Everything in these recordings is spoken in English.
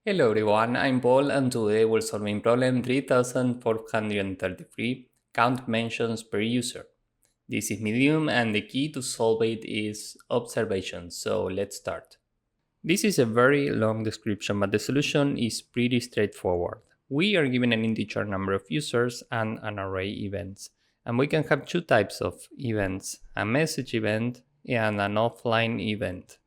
Hello everyone, I'm Paul and today we're solving problem 3433, count mentions per user. This is medium and the key to solve it is observation, so let's start. This is a very long description, but the solution is pretty straightforward. We are given an integer number of users and an array events, and we can have two types of events, a message event and an offline event.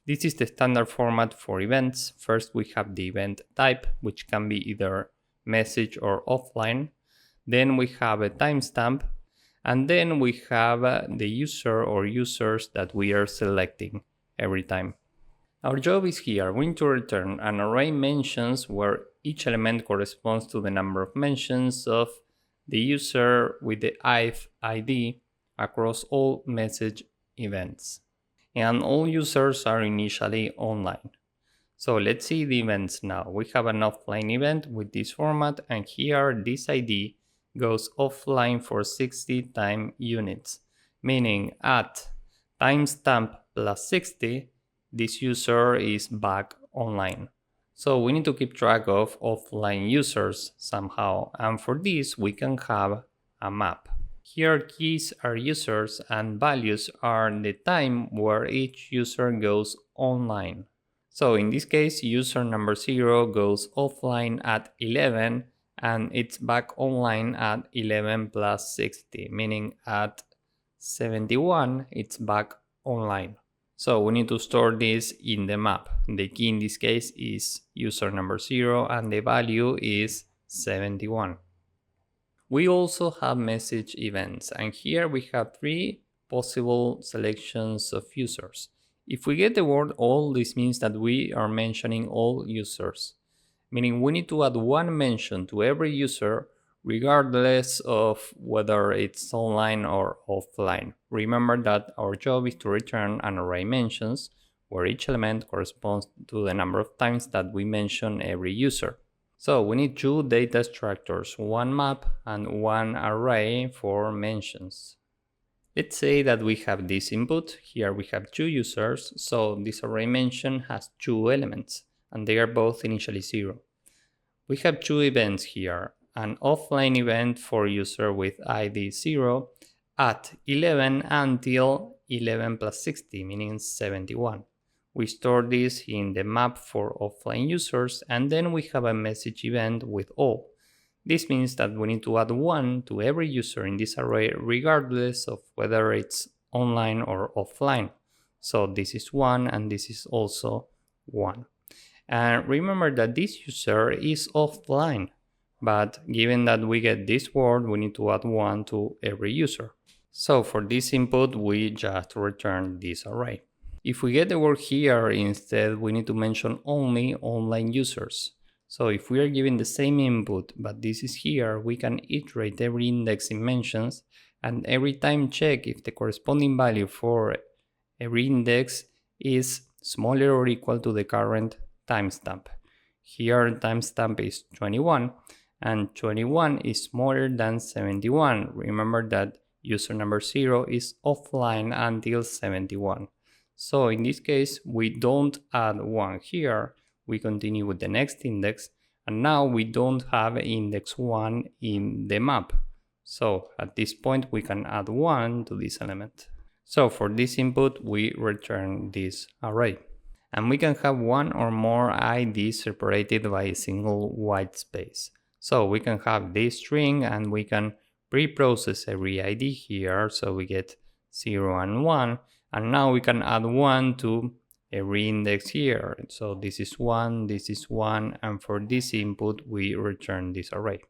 This is the standard format for events. First, we have the event type, which can be either message or offline. Then we have a timestamp, and then we have the user or users that we are selecting every time. Our job is here. We need to return an array mentions where each element corresponds to the number of mentions of the user with the ith ID across all message events. And all users are initially online. So let's see the events now. We have an offline event with this format, and here this ID goes offline for 60 time units, meaning at timestamp plus 60, this user is back online. So we need to keep track of offline users somehow, and for this we can have a map. Here keys are users and values are the time where each user goes online. So in this case, user number 0 goes offline at 11 and it's back online at 11 plus 60, meaning at 71 it's back online. So we need to store this in the map. The key in this case is user number 0 and the value is 71. We also have message events, and here we have three possible selections of users. If we get the word all, this means that we are mentioning all users, meaning we need to add one mention to every user regardless of whether it's online or offline. Remember that our job is to return an array mentions where each element corresponds to the number of times that we mention every user. So we need two data structures, one map and one array for mentions. Let's say that we have this input. Here we have two users, so this array mention has two elements, and they are both initially 0. We have two events here, an offline event for user with ID 0 at 11 until 11 plus 60, meaning 71. We store this in the map for offline users, and then we have a message event with all. This means that we need to add one to every user in this array regardless of whether it's online or offline. So this is 1 and this is also 1. And remember that this user is offline, but given that we get this word, we need to add 1 to every user. So for this input, we just return this array. If we get the word here, instead we need to mention only online users. So if we are given the same input, but this is here, we can iterate every index in mentions and every time check if the corresponding value for every index is smaller or equal to the current timestamp. Here timestamp is 21 and 21 is smaller than 71. Remember that user number 0 is offline until 71. So in this case, we don't add 1 here, we continue with the next index, and now we don't have index 1 in the map. So at this point, we can add 1 to this element. So for this input, we return this array. And we can have one or more IDs separated by a single white space. So we can have this string and we can pre-process every ID here, so we get 0 and 1. And now we can add 1 to every index here. So this is 1, and for this input, we return this array.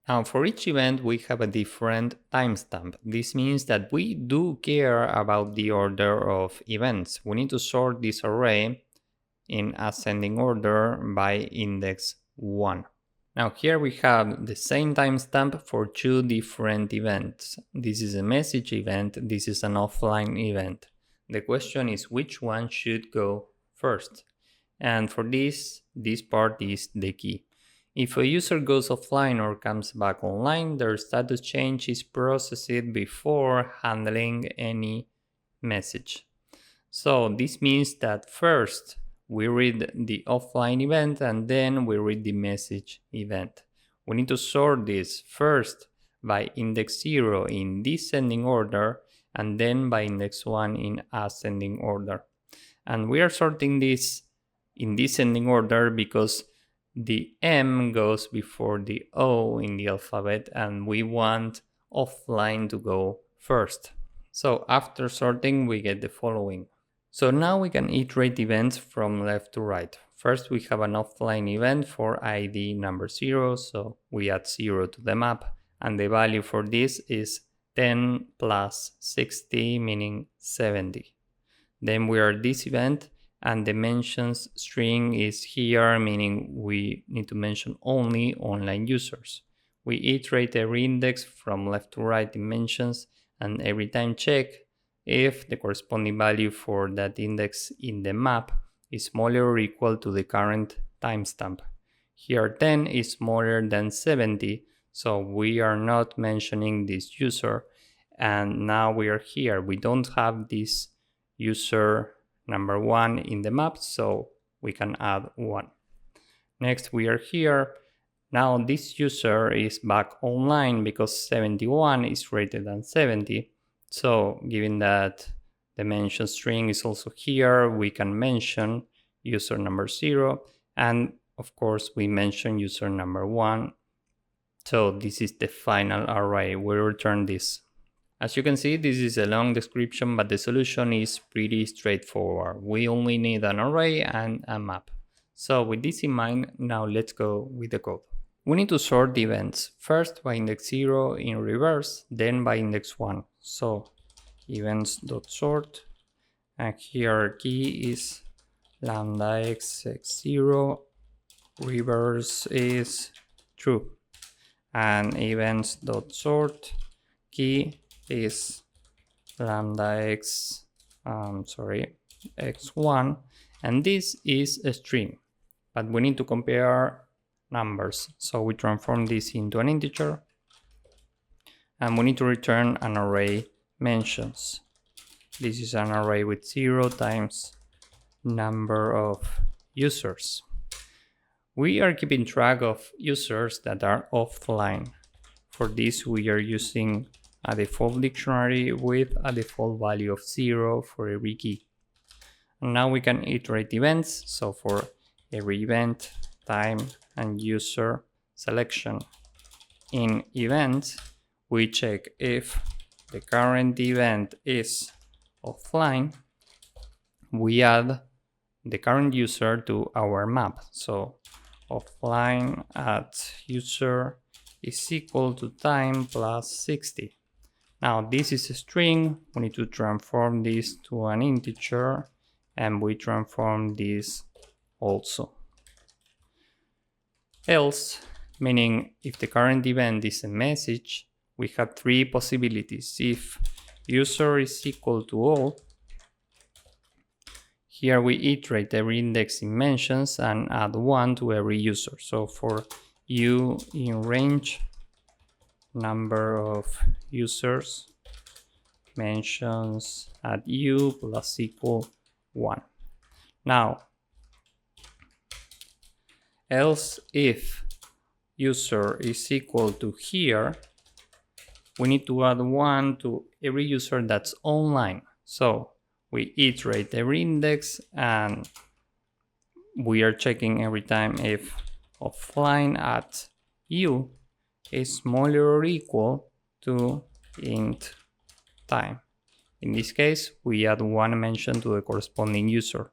Now for each event, we have a different timestamp. This means that we do care about the order of events. We need to sort this array in ascending order by index 1. Now here we have the same timestamp for two different events. This is a message event, this is an offline event. The question is which one should go first. And for this part is the key. If a user goes offline or comes back online, their status change is processed before handling any message. So this means that first we read the offline event, and then we read the message event. We need to sort this first by index 0 in descending order, and then by index 1 in ascending order. And we are sorting this in descending order because the M goes before the O in the alphabet, and we want offline to go first. So after sorting, we get the following. So now we can iterate events from left to right. First, we have an offline event for ID number 0, so we add 0 to the map, and the value for this is 10 plus 60, meaning 70. Then we are this event, and the mentions string is here, meaning we need to mention only online users. We iterate every index from left to right in mentions, and every time check if the corresponding value for that index in the map is smaller or equal to the current timestamp. Here 10 is smaller than 70, so we are not mentioning this user, and now we are here. We don't have this user number 1 in the map, so we can add 1. Next, we are here. Now this user is back online because 71 is greater than 70. So given that the mention string is also here, we can mention user number 0, and of course we mention user number 1. So this is the final array. We return this. As you can see, this is a long description, but the solution is pretty straightforward. We only need an array and a map. So with this in mind, now let's go with the code. We need to sort the events, first by index 0 in reverse, then by index 1. So events.sort, and here key is lambda x0, reverse is true, and events.sort key is lambda x1, and this is a string, but we need to compare numbers, so we transform this into an integer, and we need to return an array mentions. This is an array with 0 times number of users. We are keeping track of users that are offline. For this, we are using a default dictionary with a default value of 0 for every key. And now we can iterate events, so for every event, time, and user selection in event, we check if the current event is offline, we add the current user to our map. So offline at user is equal to time plus 60. Now this is a string, we need to transform this to an integer, and we transform this also. Else, meaning if the current event is a message, we have 3 possibilities. If user is equal to all, here we iterate every index in mentions and add 1 to every user. So for u in range, number of users, mentions at u plus equal 1. Now, else if user is equal to here, we need to add 1 to every user that's online. So we iterate every index, and we are checking every time if offline at u is smaller or equal to int time. In this case, we add 1 mention to the corresponding user.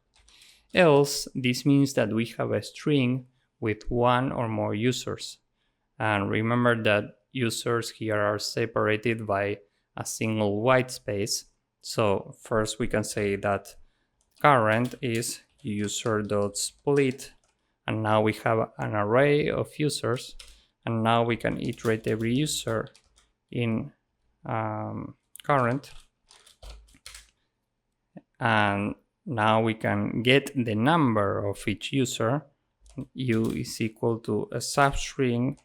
Else, this means that we have a string with 1 or more users. And remember that users here are separated by a single white space. So first we can say that current is user.split, and now we have an array of users, and now we can iterate every user in current, and now we can get the number of each user. U is equal to a substring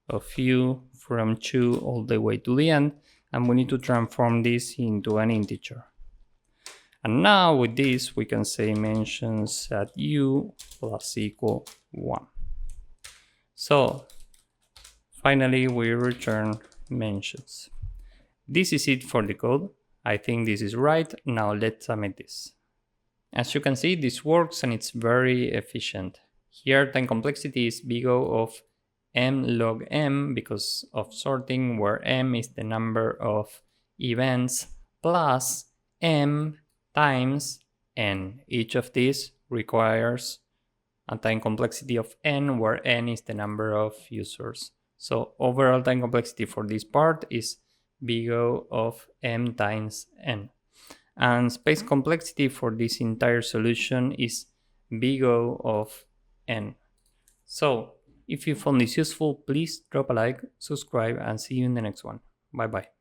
of u from 2 all the way to the end, and we need to transform this into an integer. And now with this, we can say mentions at u plus equal 1. So finally, we return mentions. This is it for the code. I think this is right. Now let's submit this. As you can see, this works and it's very efficient. Here, time complexity is big O of m log m because of sorting, where m is the number of events plus m times n. Each of these requires a time complexity of n, where n is the number of users. So overall time complexity for this part is big O of m times n. And space complexity for this entire solution is big O of n. So if you found this useful, please drop a like, subscribe, and see you in the next one. Bye bye.